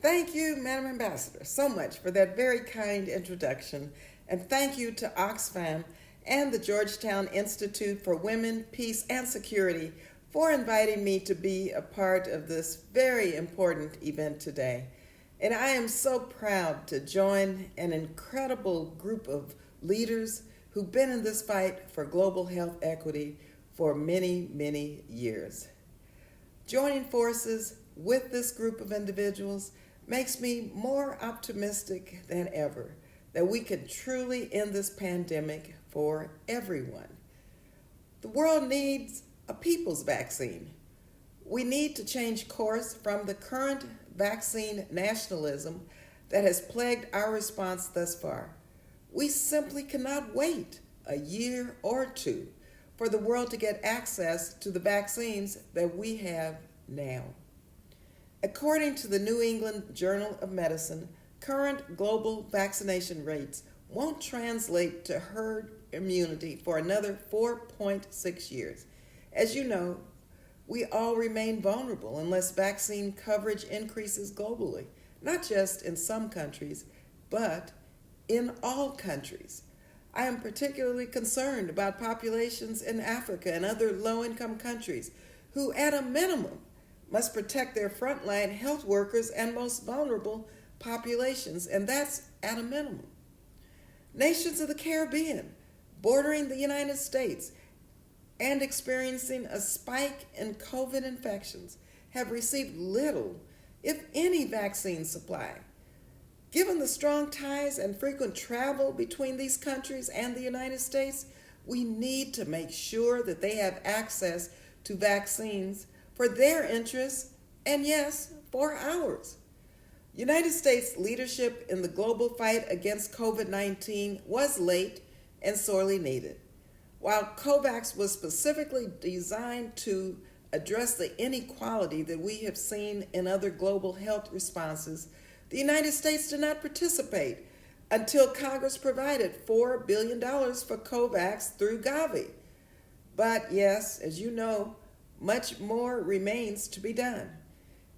Thank you, Madam Ambassador, so much for that very kind introduction. And thank you to Oxfam and the Georgetown Institute for Women, Peace, and Security for inviting me to be a part of this very important event today. And I am so proud to join an incredible group of leaders who've been in this fight for global health equity for many, many years. Joining forces with this group of individuals makes me more optimistic than ever that we can truly end this pandemic for everyone. The world needs a people's vaccine. We need to change course from the current vaccine nationalism that has plagued our response thus far. We simply cannot wait a year or two for the world to get access to the vaccines that we have now. According to the New England Journal of Medicine, current global vaccination rates won't translate to herd immunity for another 4.6 years. As you know, we all remain vulnerable unless vaccine coverage increases globally, not just in some countries, but in all countries. I am particularly concerned about populations in Africa and other low-income countries who, at a minimum, must protect their frontline health workers and most vulnerable populations, and that's at a minimum. Nations of the Caribbean, bordering the United States, and experiencing a spike in COVID infections have received little, if any, vaccine supply. Given the strong ties and frequent travel between these countries and the United States, we need to make sure that they have access to vaccines for their interests, and yes, for ours. United States leadership in the global fight against COVID-19 was late and sorely needed. While COVAX was specifically designed to address the inequality that we have seen in other global health responses, the United States did not participate until Congress provided $4 billion for COVAX through Gavi. But yes, as you know, much more remains to be done.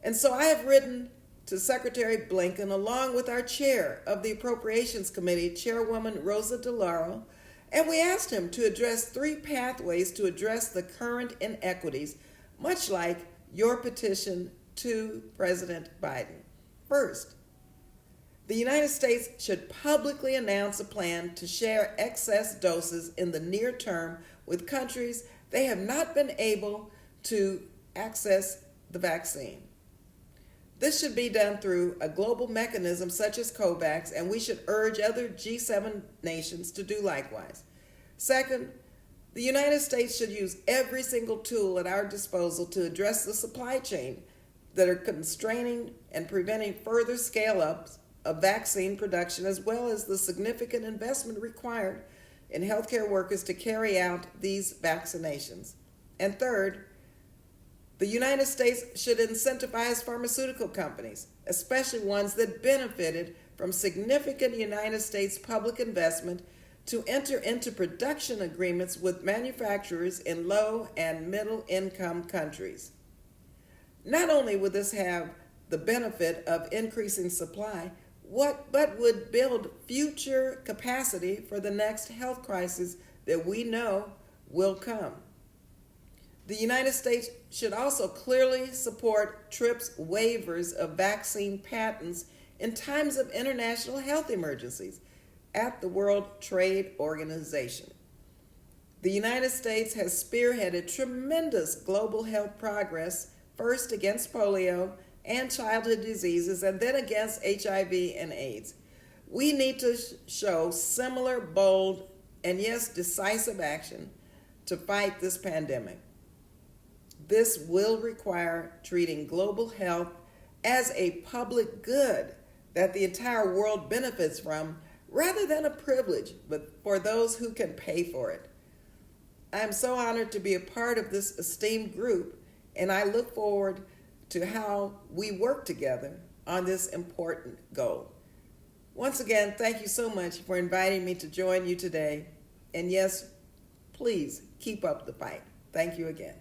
And so I have written to Secretary Blinken, along with our chair of the Appropriations Committee, Chairwoman Rosa DeLauro, and we asked him to address 3 pathways to address the current inequities, much like your petition to President Biden. First, the United States should publicly announce a plan to share excess doses in the near term with countries they have not been able to access the vaccine. This should be done through a global mechanism such as COVAX, and we should urge other G7 nations to do likewise. Second, the United States should use every single tool at our disposal to address the supply chain that are constraining and preventing further scale-ups of vaccine production, as well as the significant investment required in healthcare workers to carry out these vaccinations. And third, the United States should incentivize pharmaceutical companies, especially ones that benefited from significant United States public investment, to enter into production agreements with manufacturers in low and middle income countries. Not only would this have the benefit of increasing supply, but would build future capacity for the next health crisis that we know will come. The United States should also clearly support TRIPS waivers of vaccine patents in times of international health emergencies at the World Trade Organization. The United States has spearheaded tremendous global health progress, first against polio and childhood diseases, and then against HIV and AIDS. We need to show similar bold and yes, decisive action to fight this pandemic. This will require treating global health as a public good that the entire world benefits from, rather than a privilege, but for those who can pay for it. I am so honored to be a part of this esteemed group, and I look forward to how we work together on this important goal. Once again, thank you so much for inviting me to join you today. And yes, please keep up the fight. Thank you again.